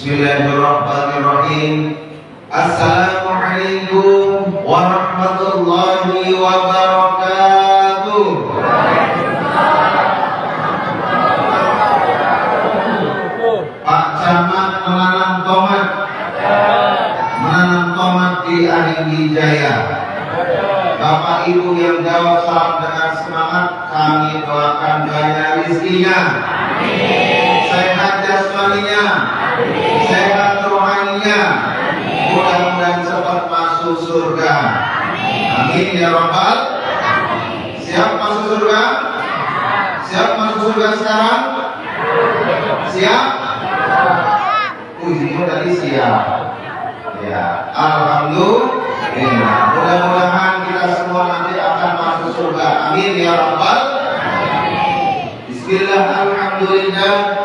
Bismillahirrahmanirrahim. Assalamualaikum warahmatullahi wabarakatuh. Pak Camat menanam tomat. Menanam tomat di Aringgi Jaya. Bapak Ibu yang jawab salam dengan semangat, kami doakan banyak rezekinya, sehat jasmaninya, sehat rohaninya, mudah-mudahan cepat masuk surga. Amin ya Rabbal. Siap masuk surga? Siap masuk surga sekarang? Siap? Ujinya tadi siap. Ya, alhamdulillah. Mudah-mudahan kita semua nanti akan masuk surga. Amin ya Rabbal. Bismillah, alhamdulillah.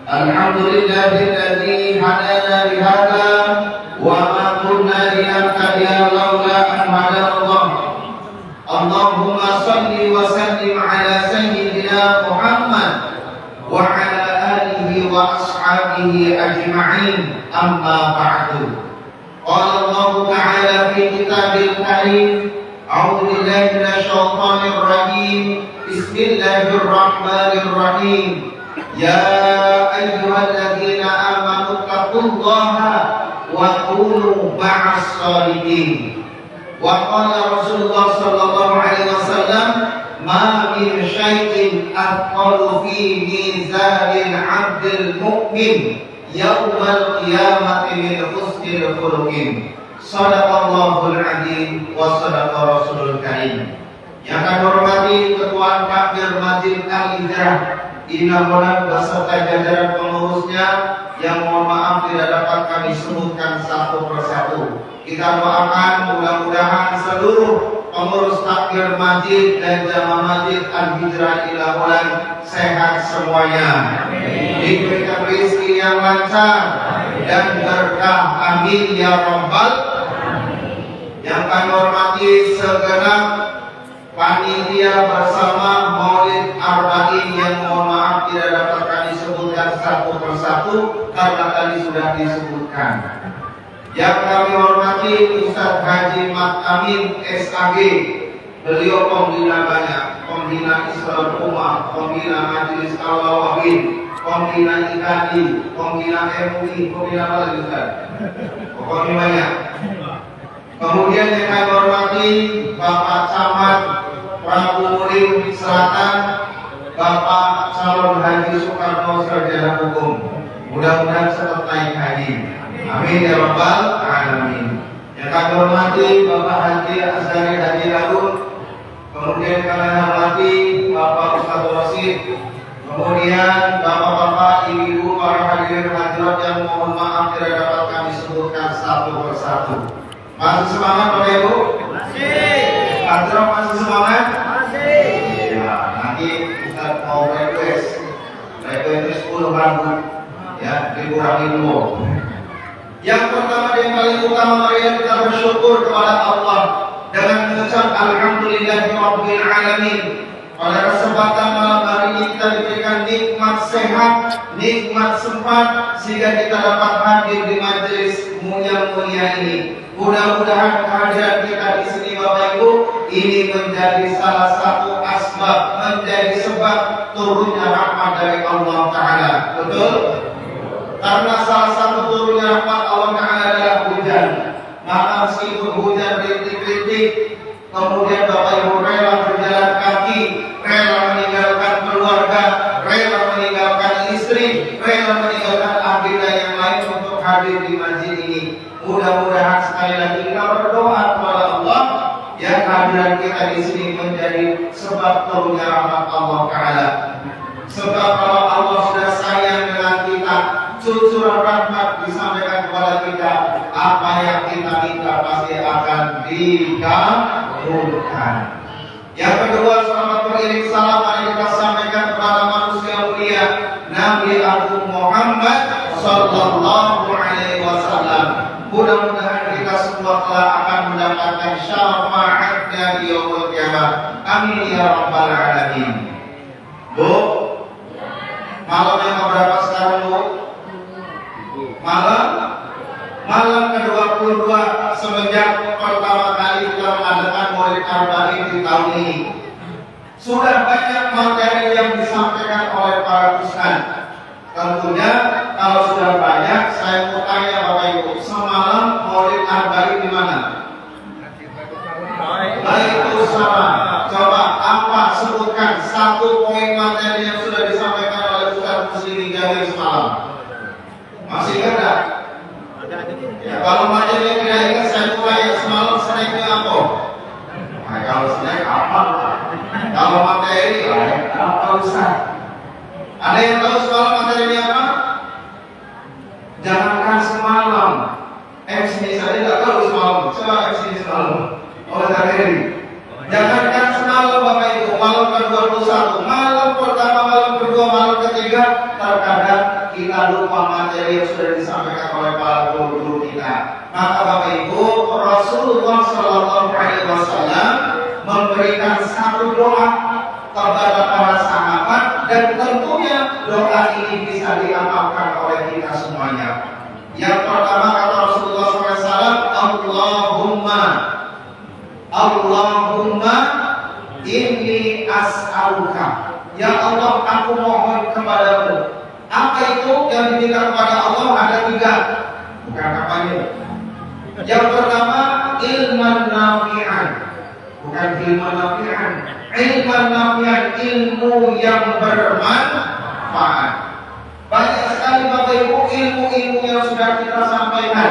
Alhamdulillahilladzi hadana li hadza wa ma kunna linahtadiya laula an hadanallah. Allahumma shalli wa sallim ala sayyidina Muhammad wa ala alihi wa ashabihi ajma'in. Amma ba'du. Qala Allah ta'ala fi kitabil karim. A'udzu billahi minasyaitonir rajim. Bismillahirrahmanirrahim. Ya ayyuhalladzina amanu taqullaha wa kunu ma'as shalihin. Wa qala Rasulullah sallallahu alaihi wasallam, ma min syai'in athqalu fi mizanil 'abdil mu'min yaumal qiyamati min husnil khuluqin. Shadaqallahul adzim wa shadaqa rasulul karim. Yang kami hormati Ketua Takmir Masjid Al-Hijrah Inamonan beserta jajaran pengurusnya, yang mohon maaf tidak dapat kami sebutkan satu persatu. Kita doakan mudah-mudahan seluruh pengurus takmir masjid dan jamaah masjid Al-Hijrah Ilahulan sehat semuanya, diberikan rezeki yang lancar dan berkah. Amin ya Rabbal. Yang kami hormati segenap panitia bersama Maulid Arba'in, yang mohon maaf tidak dapat kami sebutkan satu persatu karena tadi sudah disebutkan. Yang kami hormati Ustaz Haji Mat Amin SAG, beliau pembina banyak, pembina Islam Ummah, pembina Majelis Al-Wahid, pembina IKI, pembina MUI, pembina apa lagi Ustaz? Pokoknya banyak. Kemudian yang kami hormati Bapak Camat Prabu Mulim Selatan, Bapak Calon Haji Soekarno Sarjana Hukum, mudah-mudahan cepat naik haji. Amin ya Rabbal alamin. Yang kami hormati Bapak Haji Azhari Haji Harun, kemudian kami hormati Bapak Ustadz Rosid, kemudian Bapak-bapak, ibu-ibu, para hadirin hadirat yang mohon maaf tidak dapat kami sebutkan satu persatu. Masih semangat Bapak Ibu? Masih. Hadirat masih semangat? Masih. Ya, nanti Ustaz mau request 10 ribu, ya, dikurangi dulu. Yang pertama dan paling utama, mari kita bersyukur kepada Allah dengan mengucap alhamdulillahirabbil alamin. Pada kesempatan malam hari ini kita diberikan nikmat sehat, nikmat sempat, sehingga kita dapat hadir di majelis yang mulia ini. Mudah-mudahan kehadiran kita di sini Bapak Ibu ini menjadi salah satu asbab, menjadi sebab turunnya rahmat dari Allah Ta'ala. Betul? Karena salah satu turunnya rahmat Allah Ta'ala adalah hujan. Maka meskipun hujan rintik-rintik, kemudian Bapak Ibu rela berjalan kaki, rela meninggalkan keluarga, rela meninggalkan istri, rela meninggalkan agenda yang lain untuk hadir di masjid ini. Mudah-mudahan sekali lagi kita berdoa kepada Allah, ya, kehadiran kita di sini menjadi sebab turunnya rahmat Allah Ta'ala. Sebab kalau Allah sudah sayang dengan kita, cucuran rahmat disampaikan kepada kita, apa yang kita minta pasti akan dikabulkan. Yang kedua, selamat beriring salam mari kita sampaikan kepada manusia mulia Nabi Agung Muhammad Sallallahu Alaihi Wasallam. Mudah-mudahan kita semua telah akan mendapatkan syafaatnya di yaumul qiyamah. Amin ya Rabbal alamin. Bu, malam yang keberapa sekarang Bu? Malam ke-22 semenjak pertama kali kita mengadakan Maulid Arba'in di tahun ini. Sudah banyak materi yang disampaikan oleh para ustaz. Tentunya kalau sudah banyak, saya mau tanya Bapak Ibu, semalam Maulid Arba'in di mana? Waalaikumsalam. Coba apa sebutkan satu poin materi yang sudah disampaikan oleh Ustaz Muslimin Jamil semalam? Masih ada? Ya, kalau materinya tidak ingat saya mulai semalam snacknya apa? Nah, kalau snack apa? Kalau materi apa Ustaz? Ada yang tahu semalam materinya apa? Jangankan semalam, MC saya tidak tahu semalam. Coba MC semalam. Oleh tadi, jangankan semalam Bapak Ibu, malam ke-21, malam pertama, malam kedua, malam ketiga, terkadang kita lupa materi yang sudah disampaikan oleh para guru kita. Maka Bapak Ibu, Rasulullah Shallallahu Alaihi Wasallam memberikan satu doa kepada para sahabat, dan tentunya doa ini bisa diamalkan oleh kita semuanya. Yang pertama kata Rasulullah SAW, Allahumma inni as'aluka. Ya Allah, aku mohon kepadamu. Apa itu yang diminta kepada Allah? Ada tiga. Bukan kampanye. Yang pertama, ilman nafi'an. Bukan ilman nafi'an. Ilman nafi'an, ilmu yang bermanfaat. Banyak sekali Bapak Ibu ilmu-ilmu yang sudah kita sampaikan.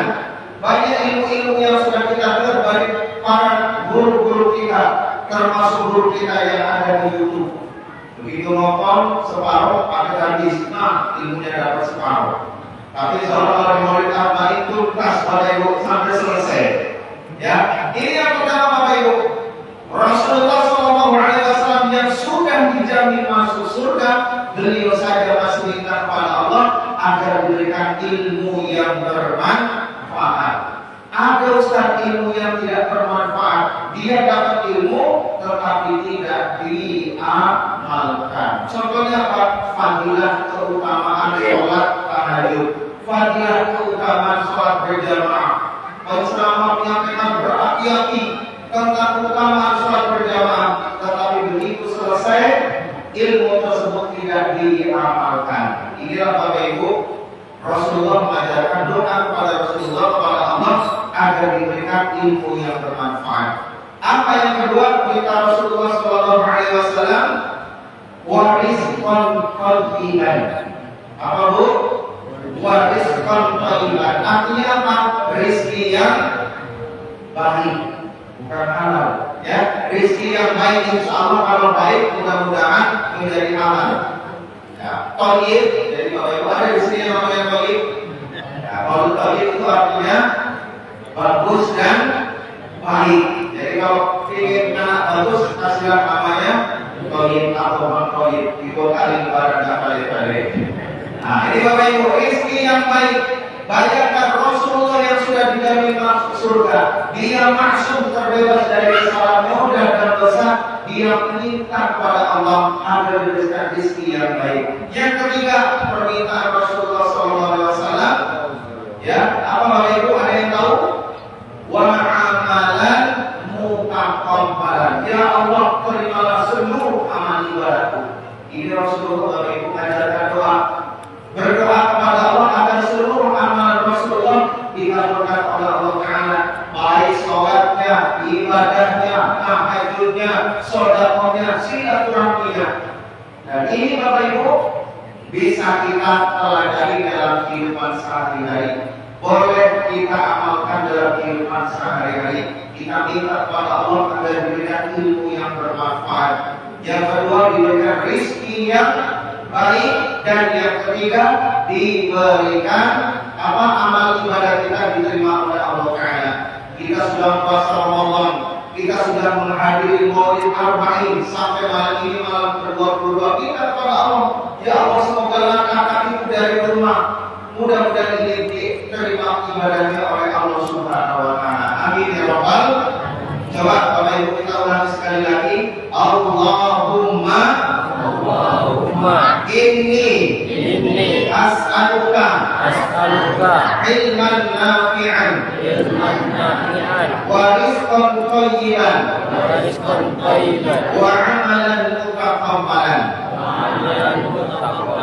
Banyak ilmu-ilmu yang sudah kita dengar dari para guru-guru kita, termasuk guru kita yang ada di YouTube. Begitu nonton separuh pakai hadis, nah ilmunya dapat separuh. Tapi kalau Maulid Arba'in tuntas Bapak Ibu sampai selesai. Ya, ini yang pertama Bapak Ibu. Rasulullah SAW yang sudah dijamin masuk surga, beliau saja masih minta kepada Allah agar diberikan ilmu yang bermanfaat. Ada ustaz ilmu yang tidak bermanfaat, dia dapat ilmu tetapi tidak diamalkan. Contohnya apa? Fadilah keutamaan sholat tahajud, fadilah keutamaan sholat berjamaah. Penceramah menyampaikan berapi-api tentang keutamaan sholat berjamaah, tetapi begitu selesai ilmu tersebut tidak diamalkan. Inilah Bapak Ibu, Rasulullah mengajarkan doa kepada Rasulullah kepada Allah agar diberikan ilmu yang bermanfaat. Apa yang kedua kita Rasulullah SAW? Warizqan qadiman. Apa Bu? Warizqan qadiman. Artinya apa? Rezeki yang baik, bukan halal. Ya, rezeki yang baik insya Allah kalau baik mudah-mudahan menjadi halal. Ya, thayyib. Jadi Bapak Ibu ada rezeki yang namanya thayyib. Ya, kalau thayyib itu artinya bagus dan baik. Jadi kalau ingin anak bagus kasihlah namanya thayyib atau thayyib. Dibekali kepada balik-balik. Nah, ini Bapak Ibu rezeki yang baik. Banyakkan Rasulullah yang sudah dijamin masuk surga. Dia maksum terbebas dari kesalahan mudah dan dosa. Dia minta kepada Allah agar diberikan rezeki yang baik. Yang ketiga, permintaan Rasulullah SAW. Ya, apa Bapak Ibu ada yang tahu? Wa amalan mutaqabbalan. Ya Allah, terimalah seluruh amal ibadahku. Ini Rasulullah Bapak Ibu mengajarkan doa. Berdoa kepada Allah agar seluruh amalan Rasulullah dikabulkan oleh Allah Taala, baik sholatnya, ibadahnya, tahajudnya, sedekahnya, silaturahminya. Dan ini Bapak Ibu bisa kita pelajari dalam kehidupan sehari-hari. Boleh kita amalkan dalam kehidupan sehari-hari. Kita minta kepada Allah agar diberikan ilmu yang bermanfaat. Yang kedua diberikan rezeki yang baik, dan yang ketiga diberikan amal ibadah kita diterima oleh Allah Taala. Kita sudah puasa Ramadan, kita sudah menghadiri Maulid Arba'in sampai malam ini malam ke-22. Kita kepada Allah, ya Allah semoga langkah kaki dari rumah, mudah-mudahan ini diterima ibadahnya oleh Allah Subhanahu Wa Taala. Amin ya Rabbal. Coba Bapak Ibu kita ulangi sekali lagi. Allahumma inni as'aluka ilman nafi'an wa rizqan thayyiban wa amalan mutakabbalan.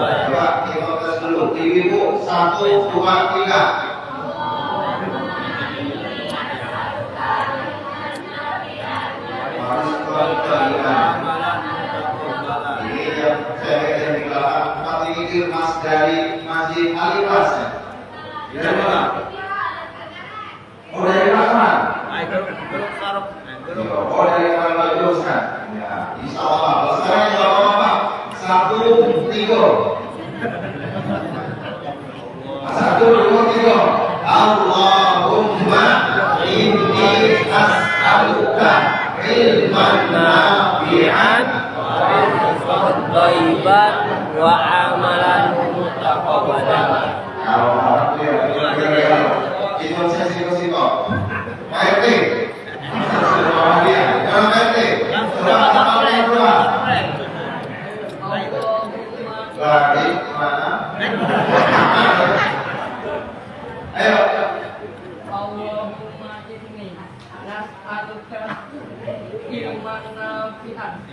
Coba kita tes dulu. Ibu 1, 2, 3. Ini yang saya di belakang. Tapi ini Mas dari Masjid Alifas ya? Dari mana? Oh dari mana? Oh dari Alifas kan? Ya, insya Allah. Sekarang jawab apa? 1, 3. 1, 2, 3. Allahumma inni as'aluka ilman nafi'an thayyiban wa amalan mutakabbalan. Kalau itu saya sih KRT. Kalau KRT, apa yang kedua? Lari mana? Ayo. Allahumma inni nas'aluka ilman nafi'an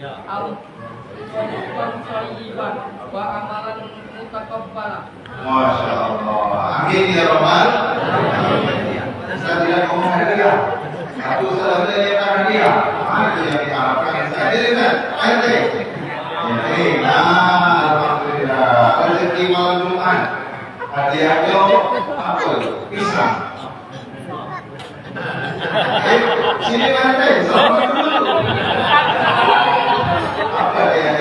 rizqan thayyiban wa amalan mutakabbalan. Masya Allah. Amin ya Rabbal. Saya tidak ngomong hadiah. Satu saja yang hadiah. Itu yang diharapkan. Saya dirikan. KRT. Alhamdulillah. Rezeki malam Jumat. Hadiahnya apa? Pisang. Sini KRT. Selamat dulu. Apa ya?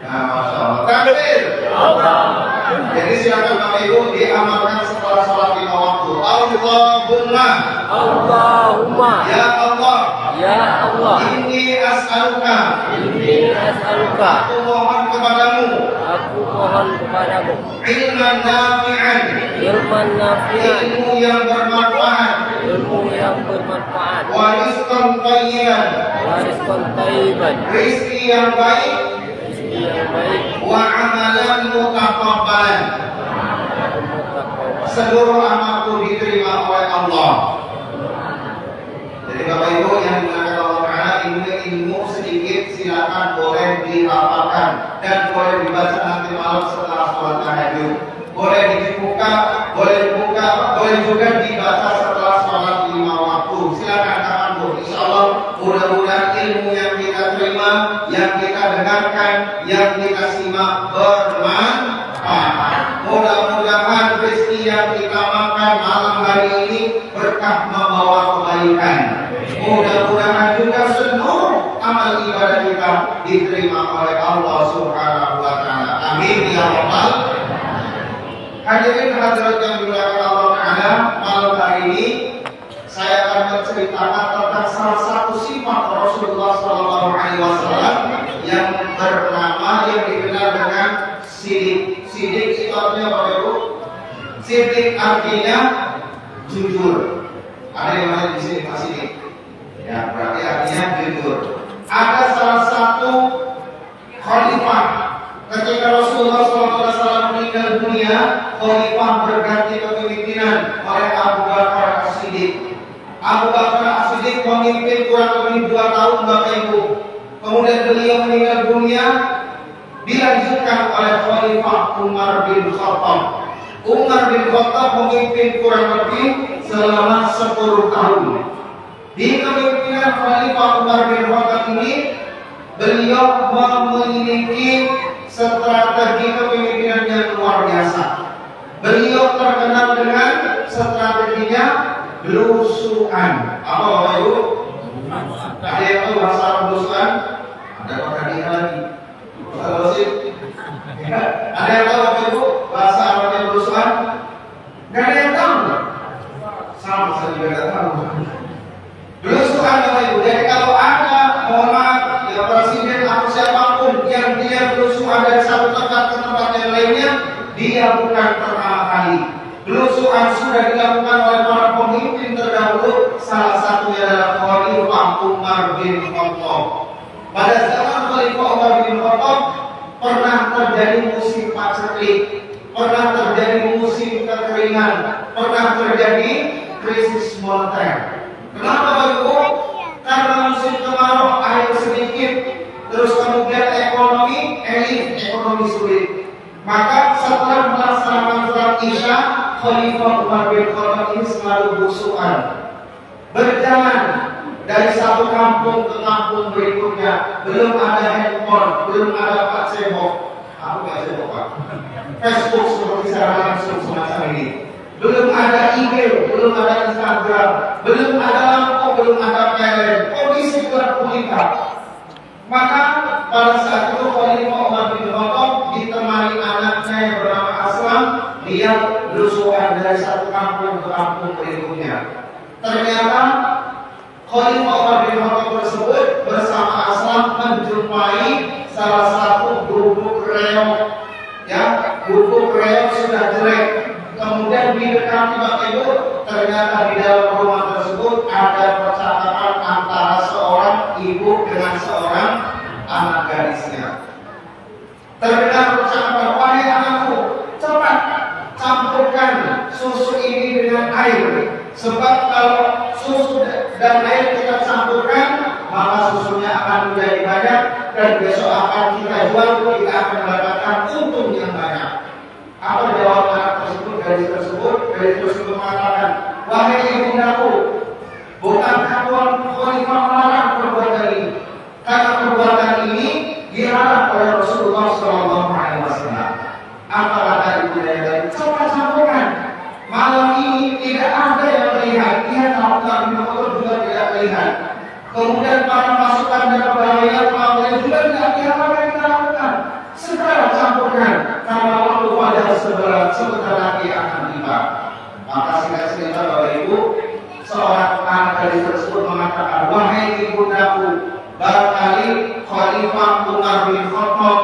Nah, Masya Allah. Takbir. Jadi silakan Bapak Ibu diamalkan setelah sholat 5 waktu. Allahumma Ya Allah. ya Allah, Inni as'aluka. aku mohon kepadamu ilman nafi'an, ilman nafi'an, ilmu yang bermanfaat, wa rizqan thayyiban, rezeki yang baik, wa amalan mutakabbalan, seluruh amalku diterima oleh Allah. Jadi Bapak Ibu yang dimuliakan Allah Ta'ala, ilmu sedikit silakan boleh dihafalkan dan boleh dibaca nanti malam setelah sholat tahajud. Boleh dibuka, boleh juga dibaca setelah sholat 5 waktu. Silakan kapan pun. Insya Allah mudah-mudahan ilmu yang kita terima, yang kita dengarkan, yang kita simak bermanfaat. Mudah-mudahan rezeki yang kita makan malam hari ini berkah membawa kebaikan. Mudah-mudahan juga seluruh amal ibadah kita diterima oleh Allah Subhanahu wa Ta'ala. Amin ya Rabbal. Hadirin hadirat yang dimuliakan Allah Ta'ala, malam hari ini saya akan menceritakan tentang salah satu sifat Rasulullah SAW yang bernama, yang dikenal dengan sidik. Sidik itu artinya apa Ibu? Sidik artinya jujur. Ada yang lain di sini Pak Sidik? Ya, berarti artinya jujur. Ada salah satu khalifah ketika Rasulullah SAW meninggal dunia, khalifah berganti kepemimpinan oleh Abu Bakar As-Siddiq. Abu Bakar As-Siddiq memimpin kurang lebih 2 tahun Bapak Ibu. Kemudian beliau meninggal dunia, dilanjutkan oleh Khalifah Umar bin Khattab. Umar bin Khattab memimpin kurang lebih selama 10 tahun. Di kepemimpinan Khalifah Umar bin Khattab ini, beliau memiliki strategi kepemimpinan yang luar biasa. Beliau terkenal dengan strateginya belusuan. Apa Bapak Ibu? Ada yang tahu bahasa belusuan? Ada Pak Hadiah lagi. Ada yang tahu Bapak Ibu bahasa Arabnya belusuan? Gak ada yang tahu. Sama saya juga gak tahu. Belusuan Bapak Ibu. Jadi kalau ada mohon maaf ya presiden atau siapapun yang dia belusuan dari satu tempat ke tempat yang lainnya, dia bukan pertama kali. Belusuan sudah dilakukan oleh para pemimpin terdahulu. Salah satunya adalah Khalifah Umar bin Khattab. Pada zaman Khalifah Umar bin Khattab pernah terjadi musim paceklik. pernah terjadi musim kekeringan, pernah terjadi krisis moneter. Kenapa Bapak-Ibu? Karena musim kemarau air sedikit, terus kemudian ekonomi sulit. Maka setelah melaksanakan sholat Isya, Khalifah Umar bin Khattab ini selalu berusukan, berjalan dari satu kampung ke kampung berikutnya. Belum ada handphone, belum ada Pak Cebok. Aku nggak Cebok Pak. Facebook seperti secara langsung semacam ini. Belum ada IG, belum ada Instagram, belum ada lampu, belum ada PLN. Kondisi gelap gulita. Maka pada saat itu Khalifah Umar bin Khattab ditemani anaknya yang bernama Aslam, dia berusukan dari satu kampung ke kampung berikutnya. Ternyata Khalifah Umar bin Khattab tersebut bersama Aslam menjumpai salah satu gubuk reog, ya, gubuk reog sudah jelek. Kemudian didekati Bapak Ibu, ternyata di dalam rumah tersebut ada percakapan antara seorang ibu dengan seorang anak gadisnya. Terdengar percakapan, wahai anakku, cepat campurkan susu ini dengan air. Sebab kalau susu dan air kita campurkan, maka susunya akan menjadi banyak dan besok akan kita jual, kita akan mendapatkan untung yang banyak. Apa jawab anak tersebut? Gadis tersebut mengatakan, wahai ibundaku, bukankah Tuhan Khalifah melarang perbuatan ini? Karena perbuatan ini dilarang oleh Rasulullah SAW. Apa kata ibunda tadi? Coba campurkan. Malam ini tidak ada yang melihat. Dia tahu Nabi Muhammad juga tidak melihat. Kemudian para pasukan dan pegawai juga tidak lihat apa yang kita lakukan. Segera campurkan, karena waktu wajar sebentar lagi akan tiba. Maka singkat cerita Bapak Ibu, seorang anak gadis tersebut mengatakan, wahai ibundaku, barangkali Khalifah Umar bin Khattab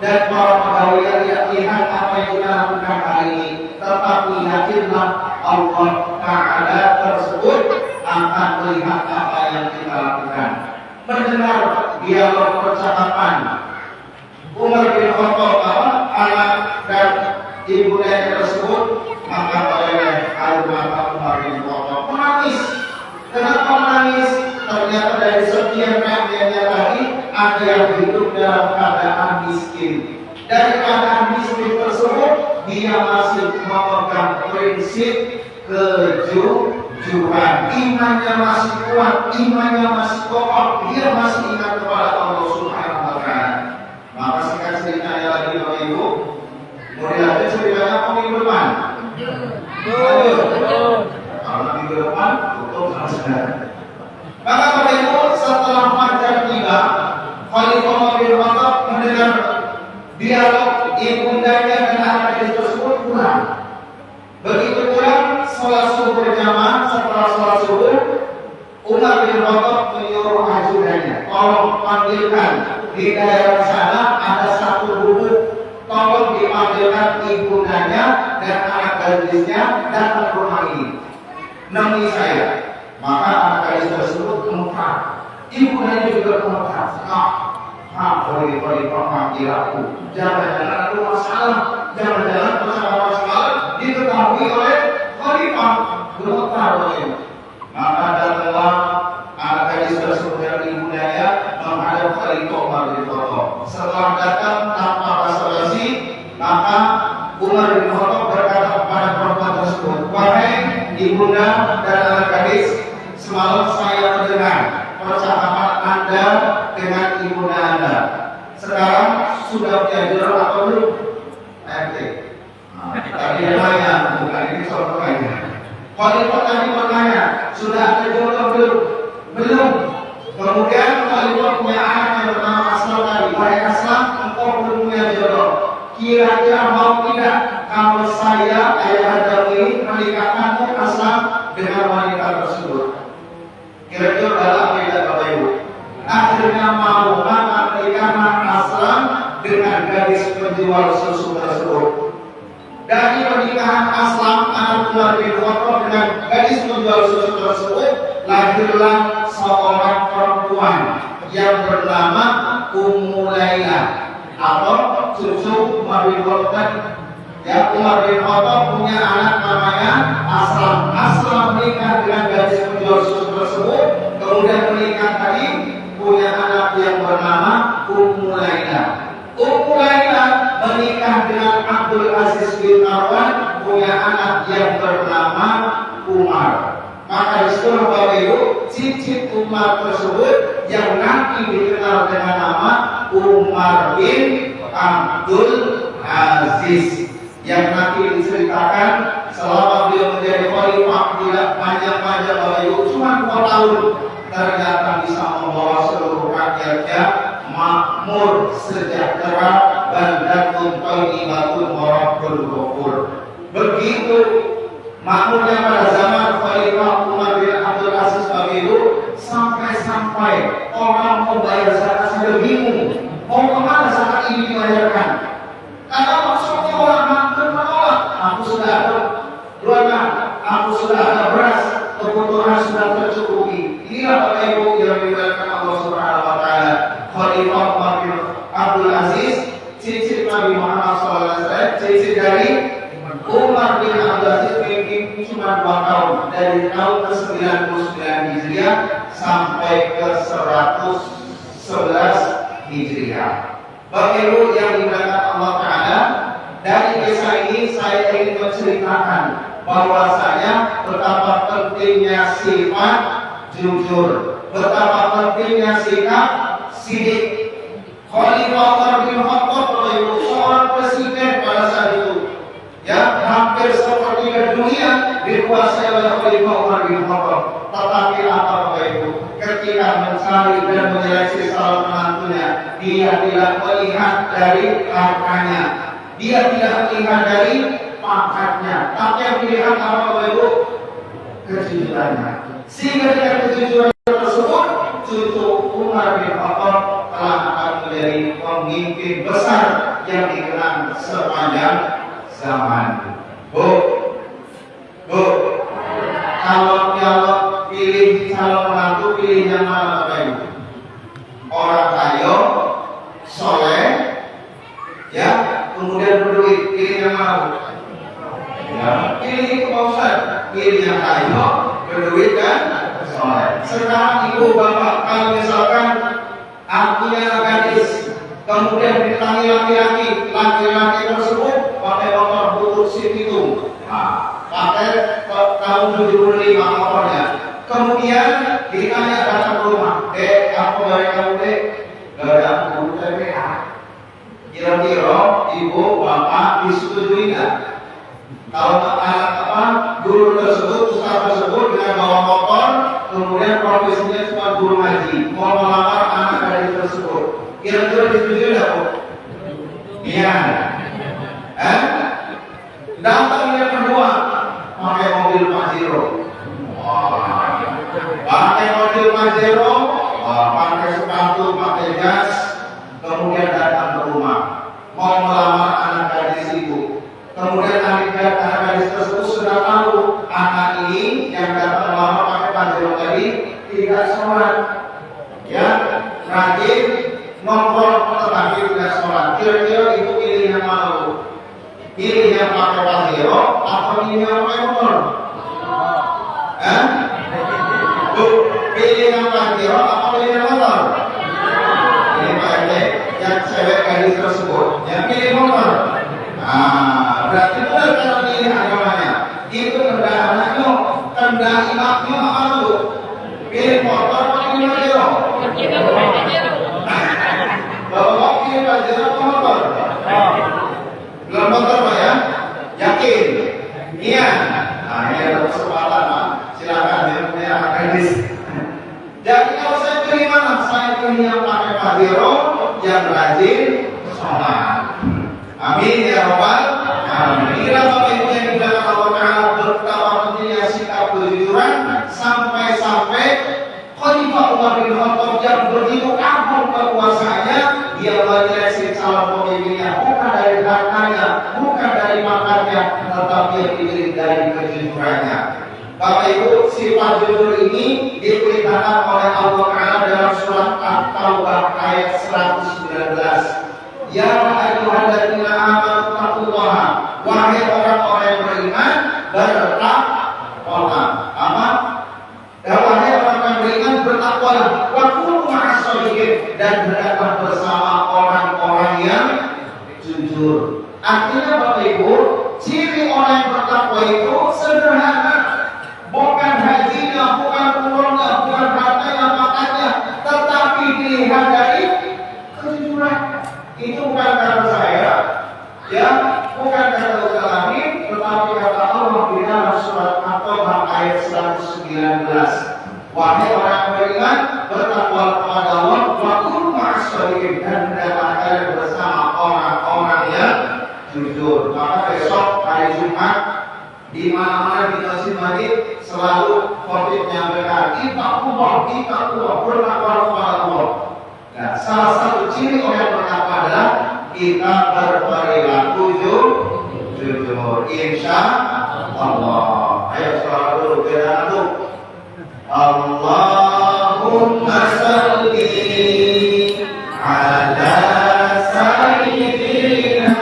dan para pegawai tidak lihat apa yang kita lakukan hari ini, tetapi yakinlah Allah Ta'ala tersebut akan melihat apa yang kita lakukan. Mendengar dialog percakapan Umar bin Khattab, anak dan ibunda tersebut, maka oleh air mata Umar bin Khattab menangis. Kenapa menangis? Ternyata dari sekian karyanya tadi ada yang hidup dalam keadaan miskin. Dari keadaan miskin tersebut, dia masih memegang prinsip kejujuran. Imannya masih kuat, imannya masih kokoh, dia masih ingat kepada Allah Subhanahu wa Ta'ala. Maka singkat ceritanya lagi Bapak Ibu, kemudian ada ceritanya minggu depan. Kalau minggu depan tutup saja. Maka Bapak Ibu, setelah fajar tiba, Khalifah Umar bin Khattab mendengar dialog ibundanya dan anak gadis tersebut pulang. Begitu pulang, sholat subuh berjamaah. Setelah sholat subuh, Umar bin Khattab menyuruh ajudannya, tolong panggilkan di daerah sana ada satu gubuk, tolong dipanggilkan ibundanya dan anak gadisnya datang ke rumah ini, nemui saya. Maka anak gadis tersebut gemetar, ibundanya juga gemetar. Boleh panggil aku. Jangan-jangan ada masalah, jangan-jangan percakapan semalam diketahui oleh Khalifah. Gemetar oleh. Maka datanglah anak gadis tersebut dan ibundanya menghadap Khalifah Umar bin Khattab. Setelah datang tanpa basa-basi, maka Umar bin Khattab berkata kepada perempuan tersebut, wahai ibunda dan anak gadis, semalam saya mendengar percakapan Anda dengan ibunda Anda. Sekarang sudah punya jodoh atau belum? Tadi nanya, bukan ini soal pertanyaan. Khalifah tadi bertanya, sudah ada jodoh belum? Belum. Kemudian Khalifah punya anak yang bernama Aslam tadi. Wahai Aslam, engkau belum punya jodoh. Kira-kira mau tidak kalau saya ayah Adam ini menikahkanmu Aslam dengan wanita tersebut? Kira-kira dalam tidak Bapak Ibu? Akhirnya mau, maka menikahkan Aslam dengan gadis penjual susu tersebut. Dari pernikahan Aslam anak Umar bin Khattab dengan gadis penjual susu tersebut, lahirlah seorang perempuan yang bernama Ummu Laila atau cucu Umar bin Khattab Ya, Umar bin Khattab punya anak namanya Aslam. Aslam menikah dengan gadis penjual susu tersebut, kemudian menikah tadi punya anak yang bernama Ummu Laila. Ummu Laila menikah dengan Abdul Aziz bin Marwan, punya anak yang bernama Umar. Maka disebut bahwa itu cicit Umar tersebut yang nanti dikenal dengan nama Umar bin Abdul Aziz, yang nanti diceritakan selama beliau menjadi khalifah tidak panjang-panjang bahwa itu cuma 4 tahun ternyata bisa membawa seluruh rakyatnya makmur, sejahtera, baldatun thayyibatun wa rabbul ghafur. Begitu makmurnya pada zaman Khalifah Umar bin Abdul Aziz itu, sampai-sampai orang mau bayar zakat saja bingung. Mau kemana zakat ini dibayarkan? Karena maksudnya orang makmur menolak. Aku sudah ada dana, aku sudah ada beras, kebutuhan sudah tercukupi. Inilah Bapak Ibu yang dimuliakan Allah Subhanahu Wa Taala. Khalifah Umar bin Abdul Aziz, cicit Nabi Muhammad SAW, cicit dari Umar bin Abdul Aziz memimpin cuma 2 tahun, dari tahun ke-99 Hijriah sampai ke 111 Hijriah. Bapak Ibu yang dimuliakan Allah Ta'ala, dari kisah ini saya ingin menceritakan bahwasanya betapa pentingnya sifat jujur, betapa pentingnya sikap sidik. Khalifah Umar bin Khattab seorang presiden pada saat itu, ya, hampir sepertiga dunia dikuasai oleh Khalifah Umar bin Khattab. Tetapi apa Bapak Ibu? Ketika mencari dan menyeleksi calon menantunya, dia tidak melihat dari hartanya, dia tidak melihat dari pangkatnya, tapi yang dilihat apa Bapak Ibu? Kejujurannya. Sehingga dengan kejujuran tersebut, cucu Umar bin Khattab telah akan menjadi pemimpin besar yang dikenang sepanjang zaman. Bu, kalau pilih calon menantu, pilih yang mana Bapak Ibu? Orang kaya, soleh, ya, kemudian berduit, pilih yang mana? Ya, pilih itu Pak Ustaz, pilih yang kaya, berduit dan soleh. Sekarang ibu bapak, kalau misalkan punya gadis, kemudian ditangi laki-laki tersebut pakai motor butut Civitung, pakai tahun 75 motornya. Kemudian ditanya datang ke rumah, apa dari kamu Gak ada aku TPA. Kira-kira ibu bapak disetujui nggak? Kalau guru tersebut, ustaz tersebut dengan bawa motor, kemudian profesinya cuma guru ngaji, mau melamar anak gadis tersebut, kira-kira disetujui nggak Bu? Iya. Datang yang kedua pakai mobil Pajero. Pakai mobil Pajero, pakai sepatu, pakai jas, kemudian datang ke rumah, mau melamar anak gadis itu. Kemudian anak gadis tersebut sudah tahu anak ini yang datang melamar pakai Pajero tadi tidak sholat, ya, rajin nongkrong tetapi tidak sholat. Kira-kira itu pilih yang mana Bu? Pilih yang pakai Pajero atau pilih yang pakai motor? Bu, pilih yang Pajero atau pilih yang motor? Ini Pak RT, yang cewek gadis tersebut yang pilih motor. Berarti benar cara pilih agamanya. Itu kendaraannya, kendaraan imamnya apa dulu? Pilih motor atau pilih Pajero? Bapak pilih Pajero atau motor? Belum motor Pak ya? Yakin? Iya. Ini ada kesempatan Pak. Silakan ya, punya anak gadis. Jadi kalau saya pilih mana? Saya pilih yang pakai Pajero, yang rajin sholat. Amin ya Rabbal alamin. Inilah Bapak Ibu yang dimuliakan Allah Ta'ala, betapa pentingnya sikap kejujuran sampai-sampai Khalifah Umar bin Khattab yang begitu agung kekuasaannya, dia menyeleksi calon pemimpinnya bukan dari hartanya, bukan dari makannya, tetapi yang dipilih dari kejujurannya. Bapak Ibu, sifat jujur ini diperintahkan oleh Allah Ta'ala dalam surat At-Taubah ayat 119. Ya ayyuhalladzina amanu taqullaha, wahai bertakwalah wa kunu ma'as sholihin, dan hendaklah bersama orang-orang yang jujur. Artinya Bapak Ibu, ciri orang yang bertakwa itu sederhana, bukan hajinya, bukan umurnya, bukan hartanya, makanya, tetapi dilihat dari kejujuran. Itu bukan kata saya, ya, bukan kata Al-Alamin, tetapi kata Allah di dalam surat At-Taubah ayat 119. Wahai orang beriman, bertakwa kepada Allah, wa kunu ma'as sholihin, dan hendaklah kalian bersama orang-orang yang jujur. Maka besok hari Jumat di mana-mana di Masjid Masjid selalu khotib menyampaikan ittaqullah, bertakwa kepada Allah. Nah, salah satu ciri orang yang bertakwa adalah kita berperilaku jujur. Insya Allah. Ayo salat dulu, beda dulu. Allahumma salli ala sayyidina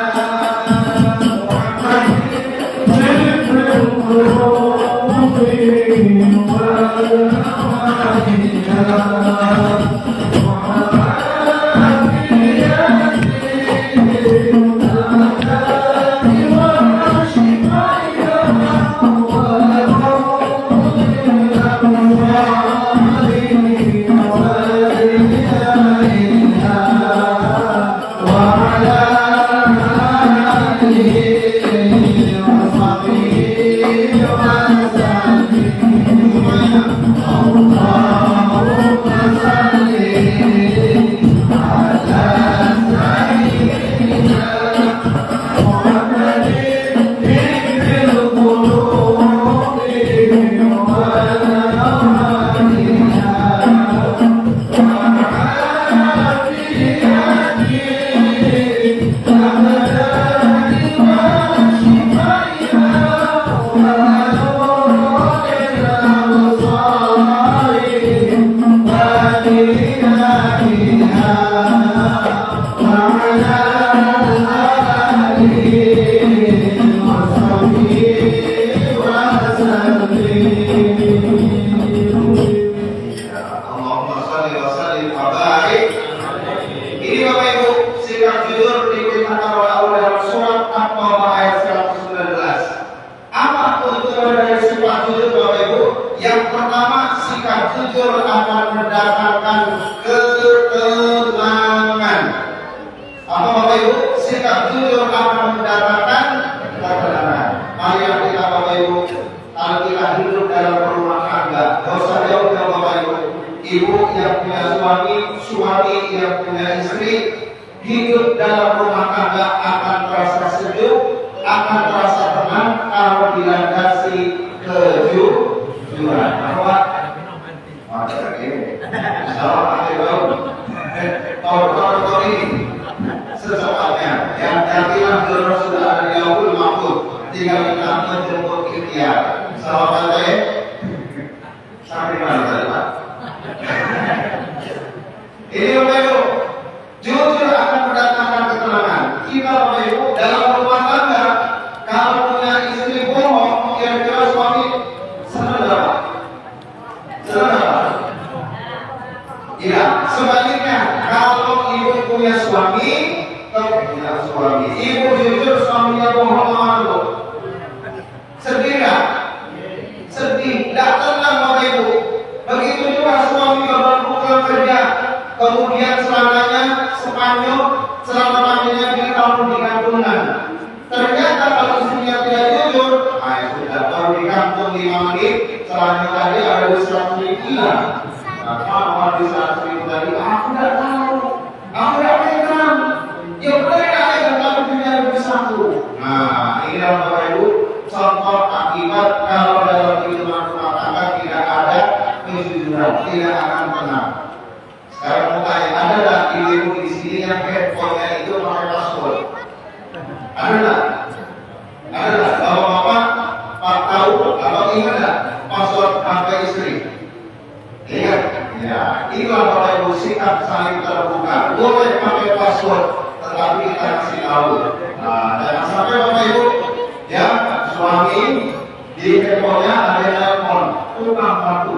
di handphonenya ada telepon, tukang batu.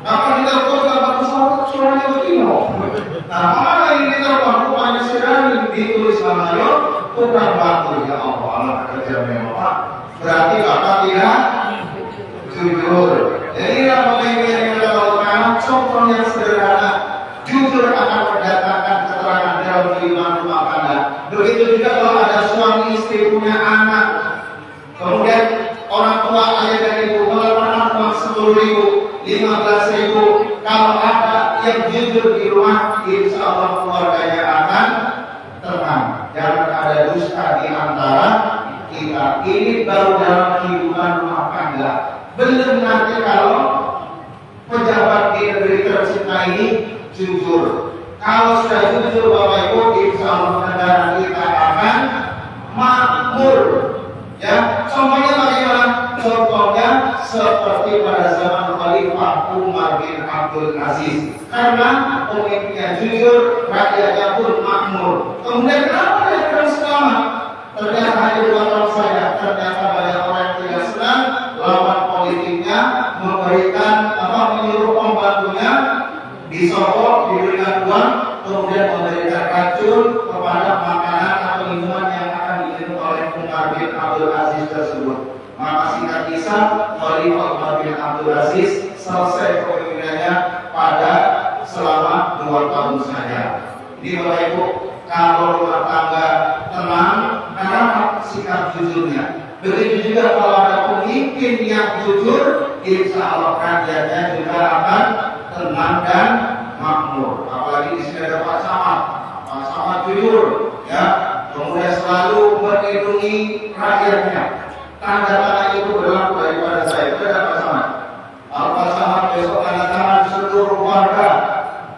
Apa di telepon tukang batu jujur akan mendatangkan keterangan dalam kehidupan rumah tangga. Begitu juga kalau ada suami istri punya anak, kemudian orang tua ayah dan ibu mengeluarkan uang 10.000, 15.000, kalau ada yang jujur di rumah, insya Allah keluarganya akan tenang. Jangan ada dusta di antara kita. Ini baru dalam kehidupan rumah tangga. Belum nanti kalau pejabat di negeri tercinta ini jujur. Kalau sudah jujur Bapak Ibu, insya Allah negara kita akan makmur. Ya, contohnya bagaimana? Contohnya seperti pada zaman Khalifah Umar bin Abdul Aziz. Karena pemimpinnya jujur, rakyatnya pun makmur. Kemudian kenapa dia terus selamat? Ternyata hanya 2 tahun saja. Ternyata banyak orang yang tidak senang, lawan politiknya memberikan menyuruh pembantunya disogok, diberikan uang, kemudian memberikan racun kepada makanan atau minuman yang akan diminum oleh Umar bin Abdul Aziz tersebut. Maka singkat kisah, Khalifah Umar bin Abdul Aziz selesai kepemimpinannya pada selama 2 tahun saja. Jadi Bapak Ibu, kalau rumah tangga tenang, karena sikap jujurnya. Begitu juga kalau ada pemimpin yang jujur, insya Allah rakyatnya juga akan tenang dan makmur. Apalagi di sini ada Pak Samad. Pak Samad jujur, ya, kemudian selalu melindungi rakyatnya. Tanda-tanda itu berlaku daripada saya. Itu ada Pak Samad. Pak Samad besok tanda tangan seluruh warga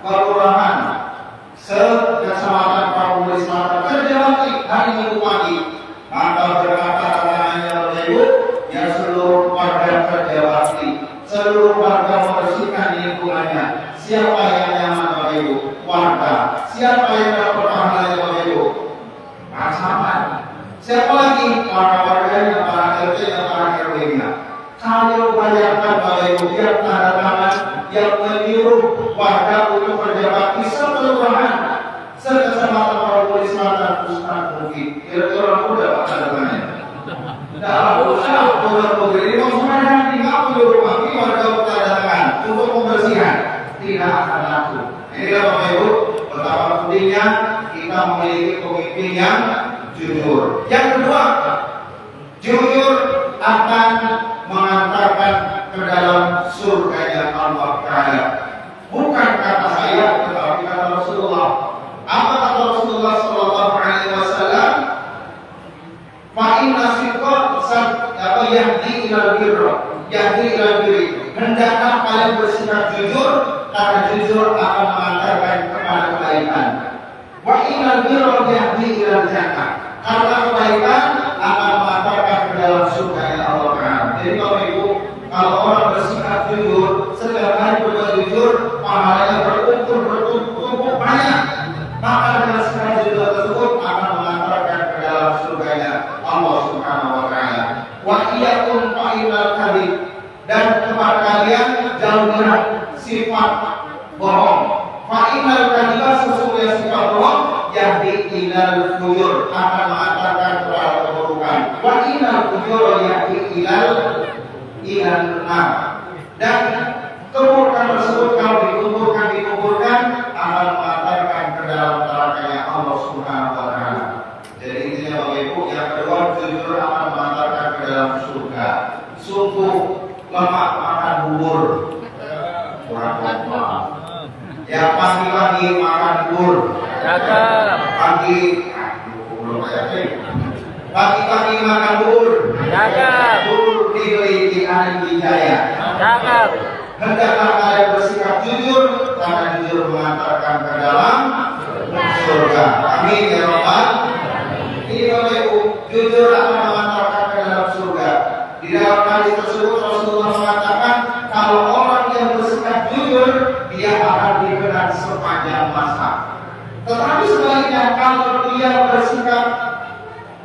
kelurahan sekecamatan Pramuka Selatan kerja lagi hari Minggu pagi. Maka berkata tangannya Bapak Ibu, yang seluruh warga kerja bakti, seluruh warga membersihkan lingkungannya. Siapa yang nyaman Bapak Ibu? Warga. Siapa yang dapat pahalanya Bapak Ibu? Pak Samad. Siapa lagi? Para warganya, para RT-nya, para RW-nya. Kalau bayangkan Bapak Ibu, tiap tanda tangan yang menyuruh warga untuk kerja bakti sekelurahan, sekecamatan Pramuka Selatan, Ustaz mungkin. Kira-kira orang muda Pak tanda tangannya. Tidak usah benar-benar ini maksudnya tinggal menyuruh bakti warga tanda tangan untuk pembersihan. Tidak akan laku. Inilah Bapak Ibu, betapa pentingnya kita memiliki pemimpin yang jujur. Yang kedua, jujur akan mengantarkan ke dalam surganya Allah Ta'ala. Bukan kata saya, tetapi kata Rasulullah. Apa kata Rasulullah Sallallahu Alaihi Wasallam? Fa'inna sidqa yahdi ilal birra, yahdi ilal birri. Hendaklah kalian bersikap jujur, karena jujur akan mengantarkan kepada kebaikan. Wa'inal birra yahdi ilal jannah. Karena kebaikan akan mengantarkan ke dalam surga Allah Ta'ala. Jadi Bapak Ibu, kalau orang bersikap jujur, setiap hari berbuat jujur, pahalanya bertumpuk banyak. Maka dengan sikap jujur tersebut akan mengantarkan ke dalam surganya Allah Subhanahu Wa Ta'ala. Wa iyyakum fa'inal kadhib, dan kepada kalian jauhilah sifat bohong. Fa'inal kadhiba, sesungguhnya sifat bohong yahdi ilal fujur, akan mengantarkan kepada keburukan. Wa inal fujur yahdi ilal nar, dan keburukan tersebut kalau dikuburkan akan mengantarkan ke dalam nerakanya Allah Subhanahu Wa Ta'ala. Jadi intinya Bapak Ibu, yang kedua, jujur akan mengantarkan ke dalam surga. Sungguh lemak makan bubur, kurang lemak. Yang pagi-pagi makan bubur, pagi-pagi makan bubur, bubur dibeli di Ari Wijaya. Hendaklah kalian bersikap jujur, karena jujur mengantarkan ke dalam surga. Amin ya Rabbal. Ini Bapak Ibu, jujur akan mengantarkan ke dalam surga. Di dalam hadis tersebut Rasulullah mengatakan, kalau orang yang bersikap jujur, dia akan dikenal sepanjang masa. Tetapi sebaliknya, kalau dia bersikap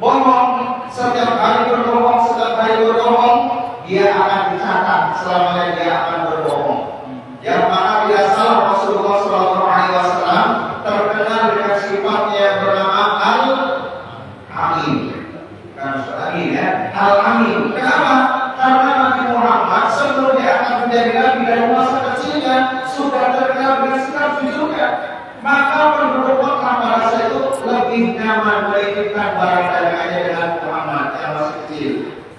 bohong, setiap hari berbohong, dia akan dicatat selamanya dia akan berbohong. Yang mana bila salah Rasulullah Sallallahu Alaihi Wasallam terkenal dengan sifatnya yang bernama Al-Amin. Kan Amin ya, Al-Amin. Kenapa? Karena Nabi Muhammad sebelum dia akan menjadi nabi dari masa kecilnya sudah terkenal dengan sikap jujurnya. menitipkan barang dagangannya dengan Muhammad yang masih kecil.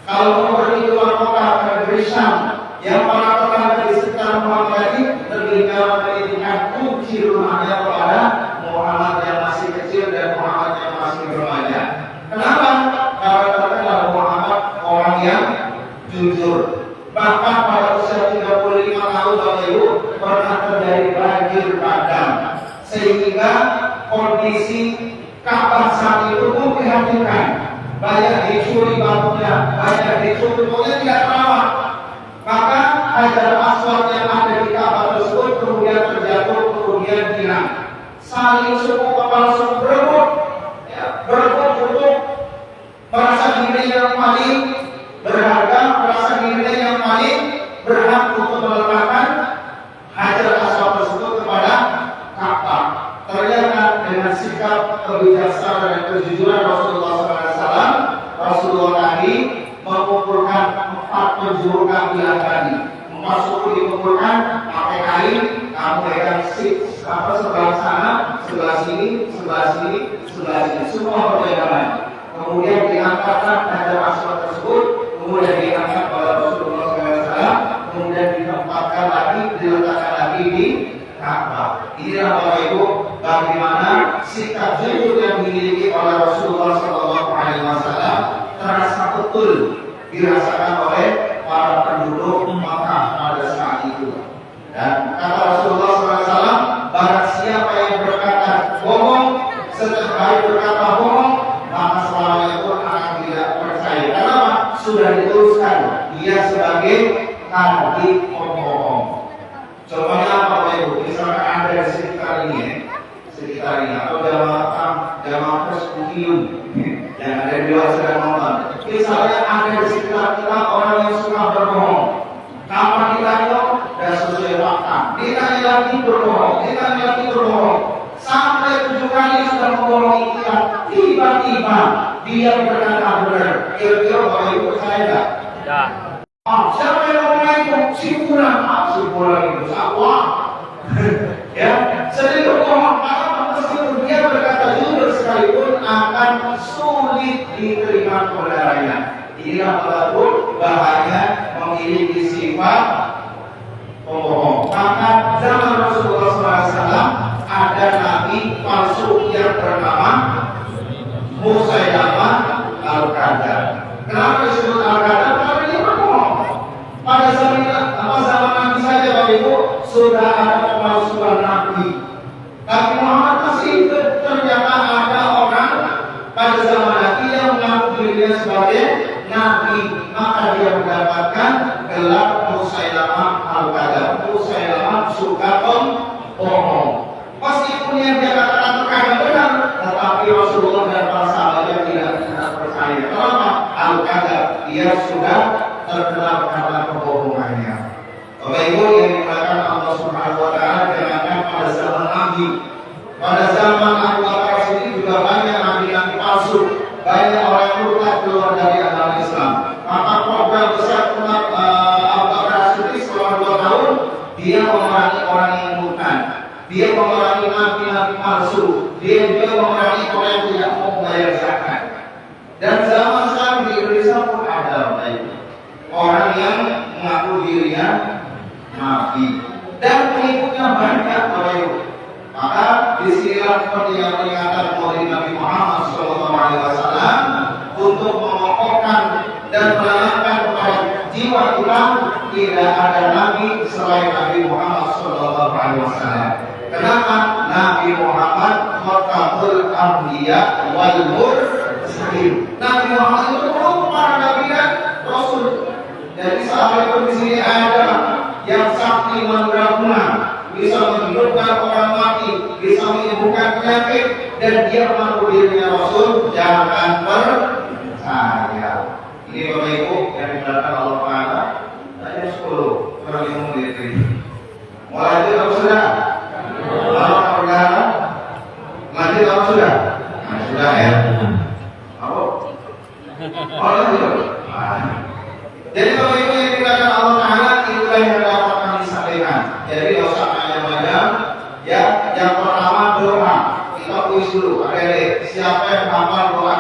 Kalau mau pergi keluar kota ke negeri Syam, yang para tetangga di sekitar Muhammad tadi terlihat menitipkan kunci rumahnya kepada Muhammad yang masih kecil dan Muhammad yang masih remaja. Kenapa? Karena terkenal Muhammad orang yang jujur. Bahkan pada usia 35 tahun Bapak Ibu pernah terjadi banjir bandang, sehingga kondisi Ka'bah saat itu memprihatinkan. Banyak dicuri batunya, banyak dicuri, pokoknya tidak terawat. Maka Hajar Aswad yang ada di Ka'bah tersebut kemudian terjatuh, kemudian hilang. Saling suku kepala suku berebut, berebut untuk merasa diri yang paling berharga, merasa diri yang paling berhak untuk meletakkan Hajar Aswad tersebut kepada Ka'bah. Ternyata dengan sikap kebijaksanaan dan kejujuran Rasulullah SAW, Rasulullah tadi mengumpulkan 4 penjuru kabilah tadi. 4 suku dikumpulkan pakai kain, kamu pegang sebelah sana, sebelah sini, sebelah sini, sebelah sini, semua berjalan. Kemudian diangkatkan Hajar Aswad tersebut, kemudian diangkat oleh Rasulullah SAW, kemudian ditempatkan lagi, diletakkan lagi di Ka'bah. Inilah Bapak Ibu bagaimana sikap jujur yang dimiliki oleh Rasulullah SAW terasa betul dirasakan oleh para penduduk Makkah pada saat itu. Dan kata Rasulullah SAW, barang siapa yang berkata bohong, setiap hari berkata bohong, maka selamanya pun akan tidak percaya. Kenapa? Sudah dituliskan dia sebagai kadhib pembohong. Contohnya apa Bapak Ibu? Misalkan Anda di sekitar ini, atau jamaah persekutuan yang ada di luar sedang nonton. Misalnya ada di sekitar kita orang yang suka berbohong. Kapan ditanya dan sesuai fakta, ditanya lagi berbohong, ditanya lagi berbohong. Sampai 7 kali sudah membohongi kita, tiba-tiba dia berkata benar. Kira-kira Bapak Ibu percaya enggak? Ya. Siapa yang ngomong itu? Si Fulan itu siapa? Ya, sering berbohong. Maka meskipun dia berkata jujur sekalipun akan sulit diterima kebenarannya. Inilah walaupun bahaya memiliki sifat pembohong. Maka zaman Rasulullah SAW ada nabi palsu yang bernama Musailamah Al-Kadzdzab. Kenapa disebut Al-Kadzdzab? Karena dia berbohong. Pada zaman Nabi saja Bapak Ibu sudah ada pemalsuan nabi. Tapi Muhammad masih hidup. Ternyata ada orang pada zaman Nabi yang mengaku dirinya sebagai nabi, maka dia mendapatkan gelar Musailamah Al-Kadzdzab. Musailamah suka bohong. Meskipun yang dia katakan terkadang benar, tetapi Rasulullah dan para sahabatnya tidak percaya. Kenapa? Al-Kadzdzab, dia sudah terkenal karena kebohongannya. Bapak Ibu yang dimuliakan Allah Subhanahu wa taala, jangankan pada zaman Nabi, pada zaman Abu Bakar sendiri juga banyak nabi-nabi palsu, banyak orang yang murtad keluar dari agama Islam. Maka program besar umat Abu Bakar sendiri selama 2 tahun dia memerangi orang yang murtad, dia memerangi nabi-nabi palsu, dia juga memerangi orang yang tidak mau membayar zakat. Dan zaman sekarang di Indonesia pun ada orang yang mengaku dirinya nabi dan pengikutnya banyak Bapak Ibu. Maka disinilah peringatan Maulid Nabi Muhammad SAW untuk mengokohkan dan menanamkan kepada jiwa kita tidak ada nabi selain Nabi Muhammad SAW. Kenapa? Nabi Muhammad khatamul anbiya wal mursalin. Nabi Muhammad itu para nabi dan rasul. Jadi sahabat itu di sini ada yang sakti mandraguna, bisa menghidupkan orang mati, bisa menyembuhkan penyakit, dan dia mengaku dirinya Rasul. Jangan percaya. Ini Bapak Ibu yang dimuliakan Allah Taala. Tanya 10 kurang 5 menit ini. Mulai itu kamu sudah? Kalau perkara lanjut kamu sudah? Nah, sudah ya. Apa? Lanjut. Jadi Bapak Ibu yang dimuliakan Allah Taala, itulah yang dapat kami sampaikan. Jadi tidak usah panjang-panjang. Ya, yang pertama doa. Kita tulis dulu. Siapa yang hafal doa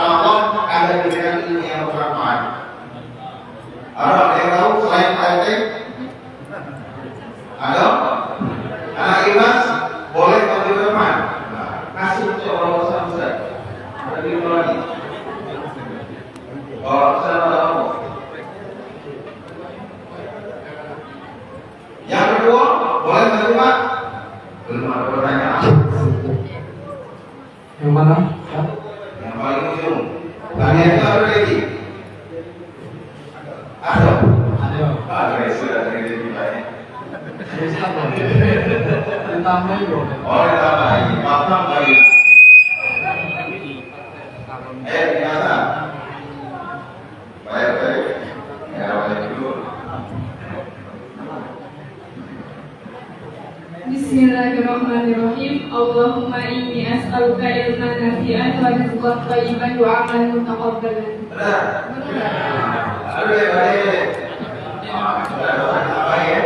Allah agar diberikan ilmu yang bermanfaat. Ada yang tahu selain Pak RT? Ada? Anak Imas boleh memberi teman. Kasih untuk orang Ustaz. Ada di mana lagi? Oh, saya tahu. Yang kedua, boleh menerima? Belum ada pertanyaan. Yang mana? Yang paling ujung. Tanya itu ada lagi? Ada. Ada sudah terjadi banyak. Ditambahin bro. Oh, ditambahin. Maaf banyak. Biasa. Baik. Ya, baik dulu. Bismillahirrahmanirrahim. Allahumma inni as'aluka ilman nafi'an wa rizqan thayyiban wa 'amalan mutaqabbalan. Benar. Aduh, baik. Apa ya?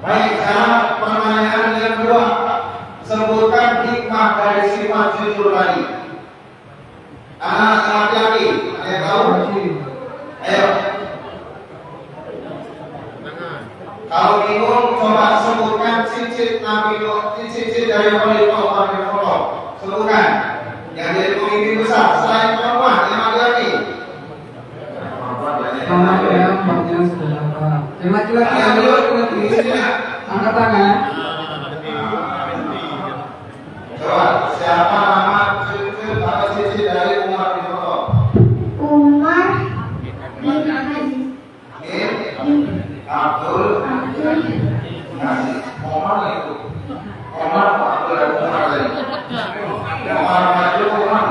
Baik, sekarang pertanyaan yang kedua. Sebutkan hikmah dari sifat jujur tadi. Anak laki-laki, ada yang tahu? Ayo. Kalau bingung, coba sebutkan cicit Nabi Nuh, cicit dari Allah Nabi Nuh. Sebutkan yang jadi pemimpin besar selain perempuan yang laki-laki. Anak yang bagian sederhana. Yang laki-laki yang laki-laki. Angkat tangan. Coba siapa nama cicit atau cicit dari Umar bin Khattab? Umar bin Aziz. Abdul Aziz. Umar itu. Umar Abdul dan Umar tadi. Umar maju Umar.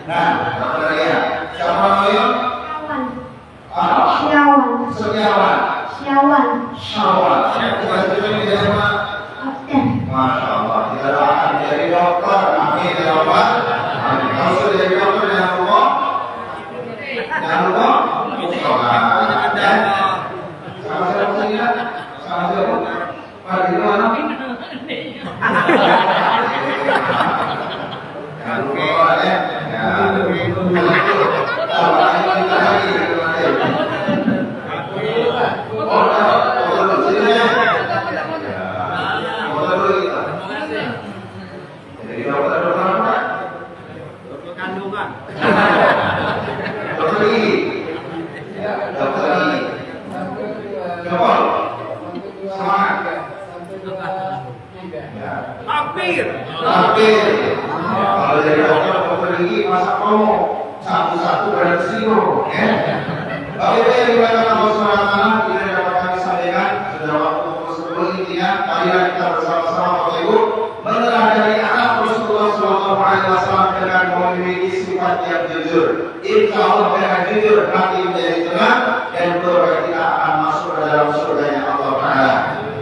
Nah, apa lagi ya? Siapa namanya? Syawan. Setiawan. Syawan. Syawal. Tugas itu menjadi apa? Dokter. Masya Allah. Tidak akan jadi dokter. Amin ya Allah. Amin. Kalau sudah jadi dokter jangan lupa. Jangan lupa. Sholat. Ya. Sama siapa sih ya? Sama siapa? Pak di mana? Jangan lupa ya. Ya. Kalau jadi dokter gigi masa promo satu-satu berada zero, ya. Bapak Ibu yang dimuliakan Allah Subhanahu wa taala, tidak dapat kami sampaikan sudah waktu pukul 10 intinya. Marilah kita bersama-sama Bapak Ibu menelah dari anak Rasulullah Sallallahu Alaihi Wasallam dengan memiliki sifat yang jujur. Insya Allah dengan jujur hati menjadi tenang dan berdoa kita akan masuk ke dalam surganya Allah Taala.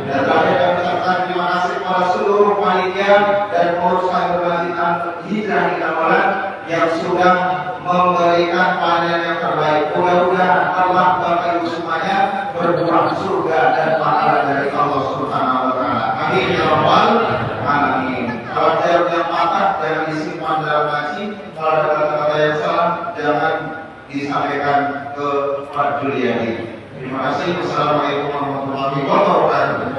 Dan terakhir kami ucapkan terima kasih kepada seluruh panitia dan pengurus keberlanjutan hijrah di Kamolan yang sudah memberikan panen yang terbaik. Mudah-mudahan Allah Bapak Ibu semuanya berbuah surga dan pahala dari Allah Subhanahu wa taala. Amin ya rabbal alamin. Kalau ada yang patah jangan disimpan dalam laci. Kalau ada kata-kata yang salah jangan disampaikan ke Pak Juliani. Terima kasih. Wassalamualaikum warahmatullahi wabarakatuh.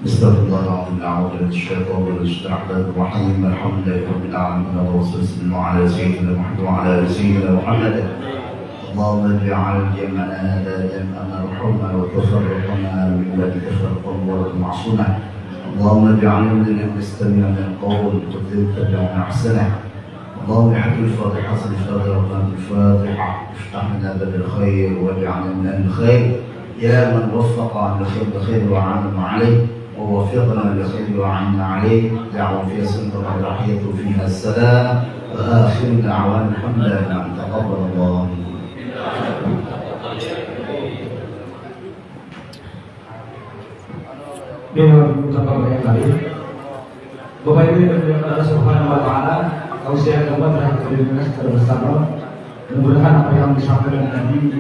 Bismillahirrahmanirrahim. Alhamdulillahi rabbil alamin. Wassalatu ala sayyidina Muhammad wa ala ali sayyidina Muhammad. اللهم اجعل جمعنا هذا جمعا مرحوما وتفرقنا من بعد تفرقا معصوما. اللهم اجعل الذين يستمعون القول وتتبعون احسنه. اللهم احفظ الفاتحه الفاتحه افتح لنا باب الخير واجعلنا من الخير. يا من وفق عن الخير بخير وعلم عليه ووفقنا لخير وعنا عليه. دعوة فيها سلطة والتحية فيها السلام، وآخر دعوانا الحمد لله تقبل الله. Dengan mengucapkan banyak kali, Bapak Ibu yang dimuliakan Allah Subhanahu Wa Taala, tausiah keempat terhadap diri kita bersama. Mudah-mudahan apa yang disampaikan tadi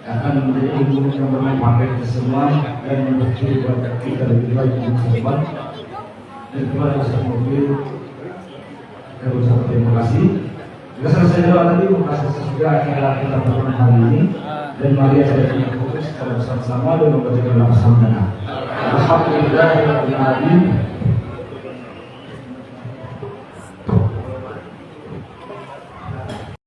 akan menjadi ilmu yang bermanfaat bagi kita semua dan menjadi buat kita lebih baik di masa depan. Dan kepada Ustaz Mobil, saya berusaha terima kasih. Kita selesai doa tadi, terima kasih juga akhirnya kita bertemu hari ini. Dan mari kita fokus secara bersama-sama dan membaca dalam Alhamdulillah. Alhamdulillah.